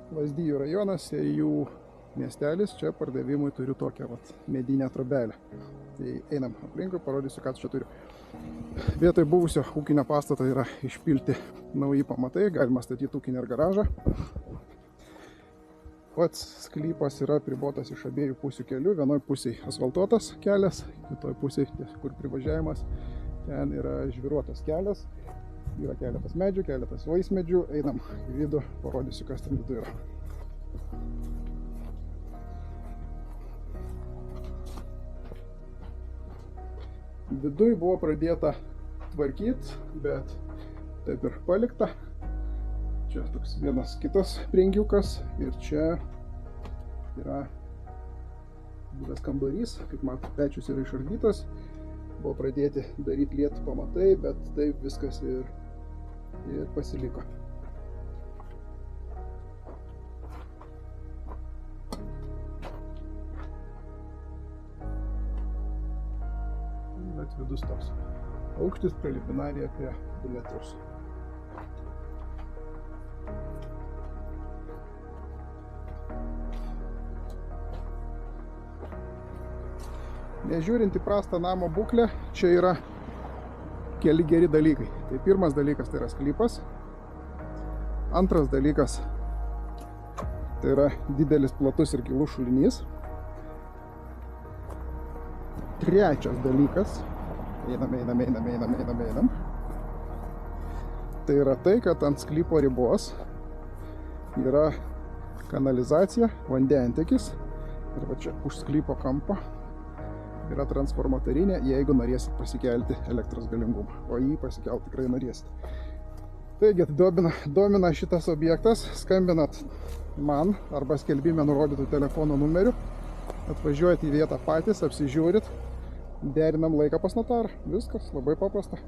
Lazdijų rajonas, jų miestelis, čia pardavimui turiu tokią medinę trobelę. Tai einam aplinkui, parodysiu, ką čia turiu. Vietoj buvusio ūkinio pastato yra išpilti nauji pamatai, galima statyti ūkinį ir garažą. Pats sklypas yra pribotas iš abiejų pusių kelių, vienoj pusėje asfaltuotas kelias, kitoj pusėje, kur privažiavimas, ten yra žvyruotas kelias, yra keletas medžių, keletas vaismedžių, einam į vidų, parodysiu, kas ten viduje yra. Viduj buvo pradėta tvarkyti, bet taip ir palikta. Čia toks vienas kitas prengiukas ir čia yra buvęs kambarys, kaip matot, pečius yra išardytas. Buvo pradėti daryti lietų pamatai, bet taip viskas ir pasiliko. Bet vidus toks. Aukštis preliminariai apie 2 metrus. Nežiūrint į prastą namo būklę, čia yra keli geri dalykai. Tai pirmas dalykas tai yra sklypas. Antras dalykas tai yra didelis, platus ir gilus šulinys. Trečias dalykas, einam. Tai yra tai, kad ant sklypo ribos yra kanalizacija, vandentiekis ir va čia už sklypo kampo yra transformatorinė, jeigu norėsit pasikelti elektros galingumą, o jį pasikelt tikrai norėsit. Taigi, domina šitas objektas, skambinat man arba skelbime nurodytų telefono numeriu, atvažiuojat į vietą patys, apsižiūrit, derinam laiką pas notarą, viskas labai paprasta.